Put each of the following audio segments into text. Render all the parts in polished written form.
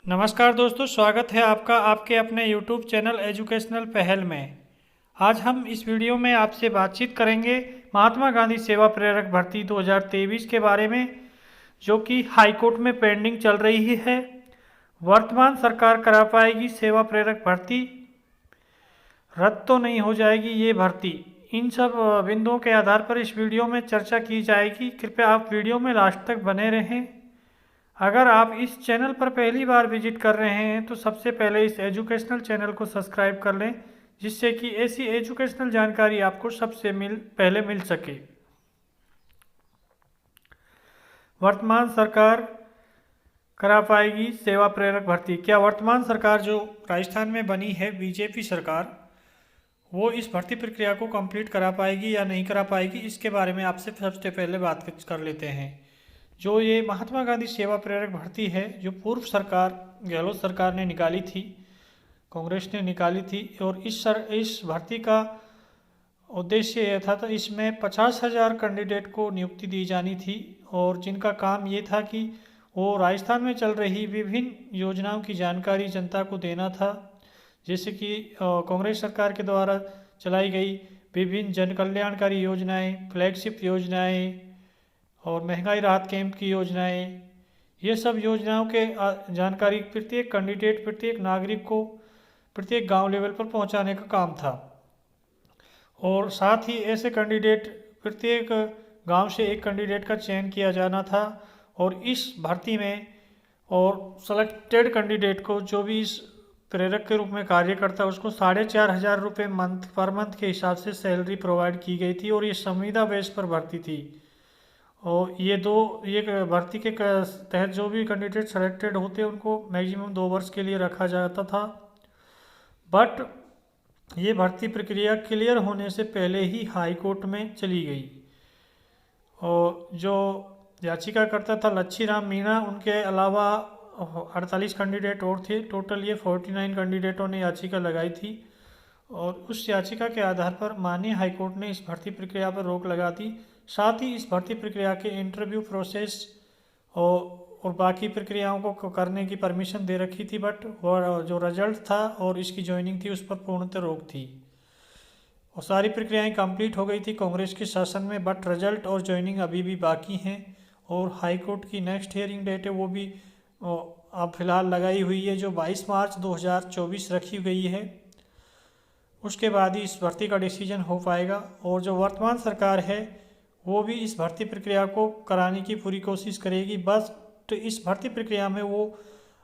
नमस्कार दोस्तों, स्वागत है आपका आपके अपने YouTube चैनल एजुकेशनल पहल में। आज हम इस वीडियो में आपसे बातचीत करेंगे महात्मा गांधी सेवा प्रेरक भर्ती 2023 के बारे में, जो कि हाई कोर्ट में पेंडिंग चल रही है। वर्तमान सरकार करा पाएगी सेवा प्रेरक भर्ती, रद्द तो नहीं हो जाएगी ये भर्ती। इन सब बिंदुओं के आधार पर इस वीडियो में चर्चा की जाएगी। कृपया आप वीडियो में लास्ट तक बने रहें। अगर आप इस चैनल पर पहली बार विजिट कर रहे हैं तो सबसे पहले इस एजुकेशनल चैनल को सब्सक्राइब कर लें, जिससे कि ऐसी एजुकेशनल जानकारी आपको सबसे पहले मिल सके। वर्तमान सरकार करा पाएगी सेवा प्रेरक भर्ती। क्या वर्तमान सरकार जो राजस्थान में बनी है बीजेपी सरकार, वो इस भर्ती प्रक्रिया को कंप्लीट करा पाएगी या नहीं करा पाएगी, इसके बारे में आपसे सबसे पहले बात कर लेते हैं। जो ये महात्मा गांधी सेवा प्रेरक भर्ती है, जो पूर्व सरकार गहलोत सरकार ने निकाली थी, कांग्रेस ने निकाली थी, और इस भर्ती का उद्देश्य यह था, तो इसमें 50,000 कैंडिडेट को नियुक्ति दी जानी थी, और जिनका काम ये था कि वो राजस्थान में चल रही विभिन्न योजनाओं की जानकारी जनता को देना था। जैसे कि कांग्रेस सरकार के द्वारा चलाई गई विभिन्न जन कल्याणकारी योजनाएं, फ्लैगशिप योजनाएं और महंगाई राहत कैंप की योजनाएं, ये सब योजनाओं के जानकारी प्रत्येक कैंडिडेट, प्रत्येक नागरिक को प्रत्येक गांव लेवल पर पहुंचाने का काम था। और साथ ही ऐसे कैंडिडेट, प्रत्येक गांव से एक कैंडिडेट का चयन किया जाना था, और इस भर्ती में और सेलेक्टेड कैंडिडेट को, जो भी इस प्रेरक के रूप में कार्य करता है, उसको 4,500 रुपये पर मंथ के हिसाब से सैलरी प्रोवाइड की गई थी, और ये संविदा बेस पर भर्ती थी। और ये भर्ती के तहत जो भी कैंडिडेट सेलेक्टेड होते उनको मैक्सिमम 2 वर्ष के लिए रखा जाता था। बट ये भर्ती प्रक्रिया क्लियर होने से पहले ही हाई कोर्ट में चली गई, और जो याचिका करता था लच्छी राम मीणा, उनके अलावा 48 कैंडिडेट और थे। टोटल ये 49 कैंडिडेटों ने याचिका लगाई थी, और उस याचिका के आधार पर माननीय हाईकोर्ट ने इस भर्ती प्रक्रिया पर रोक लगा दी। साथ ही इस भर्ती प्रक्रिया के इंटरव्यू प्रोसेस और बाकी प्रक्रियाओं को करने की परमिशन दे रखी थी, बट जो रिजल्ट था और इसकी ज्वाइनिंग थी, उस पर पूर्णतः रोक थी। और सारी प्रक्रियाएं कंप्लीट हो गई थी कांग्रेस के शासन में, बट रिजल्ट और ज्वाइनिंग अभी भी बाकी हैं। और हाई कोर्ट की नेक्स्ट हियरिंग डेट है, वो भी अब फिलहाल लगाई हुई है, जो 22 मार्च 2024 रखी गई है। उसके बाद ही इस भर्ती का डिसीजन हो पाएगा। और जो वर्तमान सरकार है, वो भी इस भर्ती प्रक्रिया को कराने की पूरी कोशिश करेगी। बस तो इस भर्ती प्रक्रिया में वो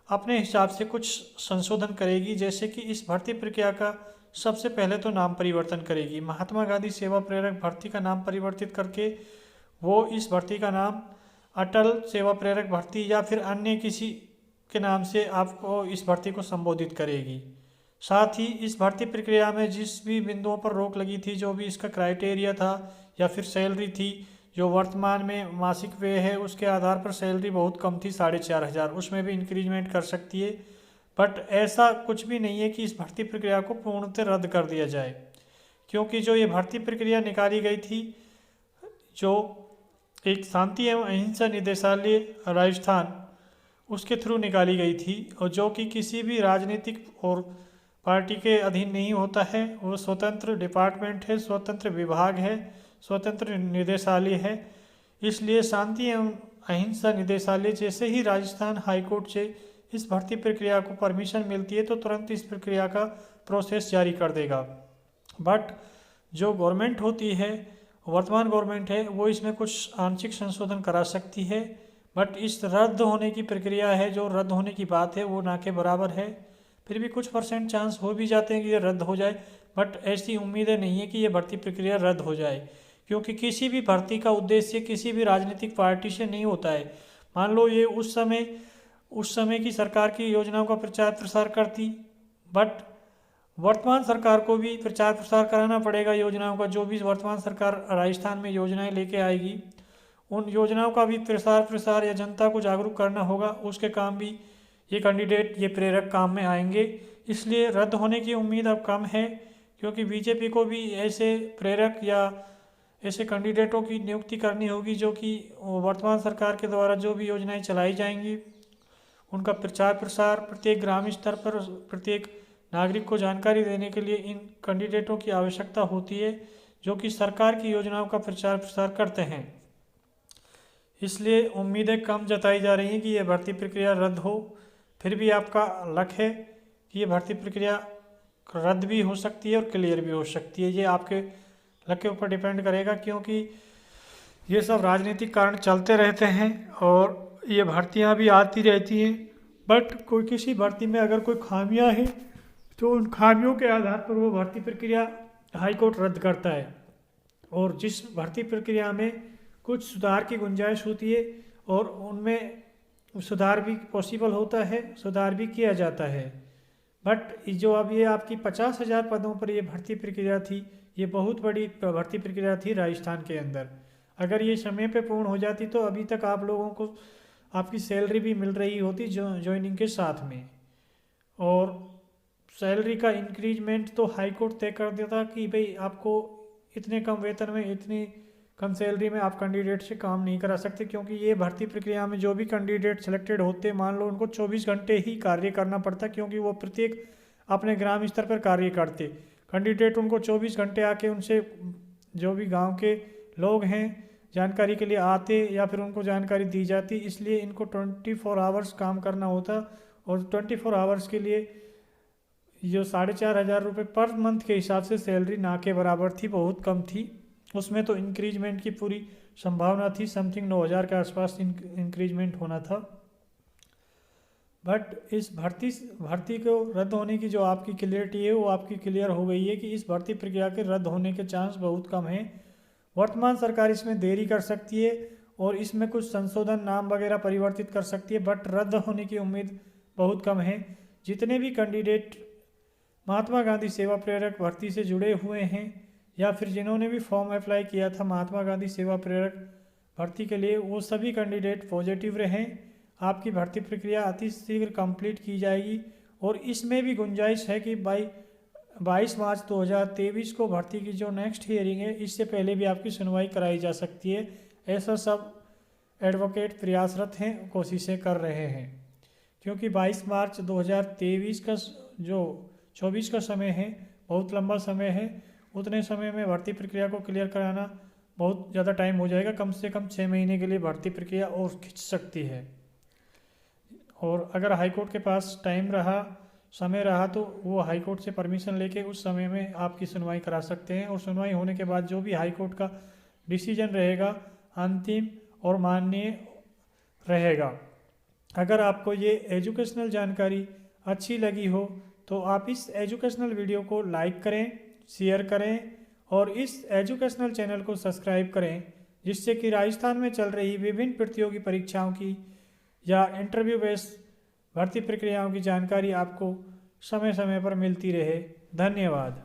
अपने हिसाब से कुछ संशोधन करेगी, जैसे कि इस भर्ती प्रक्रिया का सबसे पहले तो नाम परिवर्तन करेगी। महात्मा गांधी सेवा प्रेरक भर्ती का नाम परिवर्तित करके वो इस भर्ती का नाम अटल सेवा प्रेरक भर्ती या फिर अन्य किसी के नाम से आपको इस भर्ती को संबोधित करेगी। साथ ही इस भर्ती प्रक्रिया में जिस भी बिंदुओं पर रोक लगी थी, जो भी इसका क्राइटेरिया था या फिर सैलरी थी, जो वर्तमान में मासिक व्यय है उसके आधार पर सैलरी बहुत कम थी, 4,500, उसमें भी इंक्रीजमेंट कर सकती है। बट ऐसा कुछ भी नहीं है कि इस भर्ती प्रक्रिया को पूर्णतः रद्द कर दिया जाए, क्योंकि जो ये भर्ती प्रक्रिया निकाली गई थी, जो एक शांति एवं अहिंसा निदेशालय राजस्थान, उसके थ्रू निकाली गई थी, और जो कि किसी भी राजनीतिक और पार्टी के अधीन नहीं होता है। वो स्वतंत्र डिपार्टमेंट है, स्वतंत्र विभाग है, स्वतंत्र निदेशालय है। इसलिए शांति एवं अहिंसा निदेशालय जैसे ही राजस्थान हाईकोर्ट से इस भर्ती प्रक्रिया को परमिशन मिलती है, तो तुरंत इस प्रक्रिया का प्रोसेस जारी कर देगा। बट जो गवर्नमेंट होती है, वर्तमान गवर्नमेंट है, वो इसमें कुछ आंशिक संशोधन करा सकती है। बट इस रद्द होने की प्रक्रिया है, जो रद्द होने की बात है, वो ना के बराबर है। फिर भी कुछ % चांस हो भी जाते हैं कि ये रद्द हो जाए, बट ऐसी उम्मीदें नहीं है कि ये भर्ती प्रक्रिया रद्द हो जाए, क्योंकि किसी भी भर्ती का उद्देश्य किसी भी राजनीतिक पार्टी से नहीं होता है। मान लो ये उस समय की सरकार की योजनाओं का प्रचार प्रसार करती, बट वर्तमान सरकार को भी प्रचार प्रसार कराना पड़ेगा योजनाओं का। जो भी वर्तमान सरकार राजस्थान में योजनाएं लेके आएगी, उन योजनाओं का भी प्रसार या जनता को जागरूक करना होगा। उसके काम भी ये कैंडिडेट, ये प्रेरक काम में आएंगे। इसलिए रद्द होने की उम्मीद अब कम है, क्योंकि बीजेपी को भी ऐसे प्रेरक या ऐसे कैंडिडेटों की नियुक्ति करनी होगी, जो कि वर्तमान सरकार के द्वारा जो भी योजनाएं चलाई जाएंगी उनका प्रचार प्रसार प्रत्येक ग्रामीण स्तर पर प्रत्येक नागरिक को जानकारी देने के लिए इन कैंडिडेटों की आवश्यकता होती है, जो कि सरकार की योजनाओं का प्रचार प्रसार करते हैं। इसलिए उम्मीदें कम जताई जा रही हैं कि यह भर्ती प्रक्रिया रद्द हो। फिर भी आपका लक है कि ये भर्ती प्रक्रिया रद्द भी हो सकती है और क्लियर भी हो सकती है। ये आपके लक के ऊपर डिपेंड करेगा, क्योंकि ये सब राजनीतिक कारण चलते रहते हैं और ये भर्तियां भी आती रहती हैं। बट कोई किसी भर्ती में अगर कोई खामियां हैं तो उन खामियों के आधार पर वो भर्ती प्रक्रिया हाई कोर्ट रद्द करता है। और जिस भर्ती प्रक्रिया में कुछ सुधार की गुंजाइश होती है और उनमें सुधार भी पॉसिबल होता है, सुधार भी किया जाता है। बट जो अब ये आपकी 50,000 पदों पर ये भर्ती प्रक्रिया थी, ये बहुत बड़ी भर्ती प्रक्रिया थी राजस्थान के अंदर। अगर ये समय पे पूर्ण हो जाती तो अभी तक आप लोगों को आपकी सैलरी भी मिल रही होती ज्वाइनिंग के साथ में। और सैलरी का इंक्रीजमेंट तो हाई कोर्ट तय कर देता कि भाई आपको इतने कम वेतन में, इतनी कम सैलरी में आप कैंडिडेट से काम नहीं करा सकते, क्योंकि ये भर्ती प्रक्रिया में जो भी कैंडिडेट सिलेक्टेड होते, मान लो उनको 24 घंटे ही कार्य करना पड़ता, क्योंकि वो प्रत्येक अपने ग्राम स्तर पर कार्य करते। कैंडिडेट उनको 24 घंटे आके उनसे जो भी गांव के लोग हैं जानकारी के लिए आते या फिर उनको जानकारी दी जाती, इसलिए इनको 24 आवर्स काम करना होता। और 24 आवर्स के लिए जो 4,500 रुपये पर मंथ के हिसाब से सैलरी ना के बराबर थी, बहुत कम थी। उसमें तो इंक्रीजमेंट की पूरी संभावना थी, समथिंग 9,000 के आसपास इंक्रीजमेंट होना था। बट इस भर्ती को रद्द होने की जो आपकी क्लियरिटी है वो आपकी क्लियर हो गई है कि इस भर्ती प्रक्रिया के रद्द होने के चांस बहुत कम हैं। वर्तमान सरकार इसमें देरी कर सकती है और इसमें कुछ संशोधन, नाम वगैरह परिवर्तित कर सकती है, बट रद्द होने की उम्मीद बहुत कम है। जितने भी कैंडिडेट महात्मा गांधी सेवा प्रेरक भर्ती से जुड़े हुए हैं या फिर जिन्होंने भी फॉर्म अप्लाई किया था महात्मा गांधी सेवा प्रेरक भर्ती के लिए, वो सभी कैंडिडेट पॉजिटिव रहें। आपकी भर्ती प्रक्रिया अति शीघ्र कंप्लीट की जाएगी और इसमें भी गुंजाइश है कि 22 मार्च 2023 को भर्ती की जो नेक्स्ट हियरिंग है, इससे पहले भी आपकी सुनवाई कराई जा सकती है। ऐसा सब एडवोकेट प्रयासरत हैं, कोशिशें कर रहे हैं, क्योंकि 22 मार्च 2023 का जो 24 का समय है, बहुत लंबा समय है। उतने समय में भर्ती प्रक्रिया को क्लियर कराना बहुत ज़्यादा टाइम हो जाएगा। कम से कम 6 महीने के लिए भर्ती प्रक्रिया और खिंच सकती है। और अगर हाईकोर्ट के पास टाइम रहा, समय रहा, तो वो हाईकोर्ट से परमिशन लेके उस समय में आपकी सुनवाई करा सकते हैं। और सुनवाई होने के बाद जो भी हाईकोर्ट का डिसीजन रहेगा अंतिम और माननीय रहेगा। अगर आपको ये एजुकेशनल जानकारी अच्छी लगी हो तो आप इस एजुकेशनल वीडियो को लाइक करें, शेयर करें और इस एजुकेशनल चैनल को सब्सक्राइब करें, जिससे कि राजस्थान में चल रही विभिन्न प्रतियोगी परीक्षाओं की या इंटरव्यू बेस्ड भर्ती प्रक्रियाओं की जानकारी आपको समय समय पर मिलती रहे। धन्यवाद।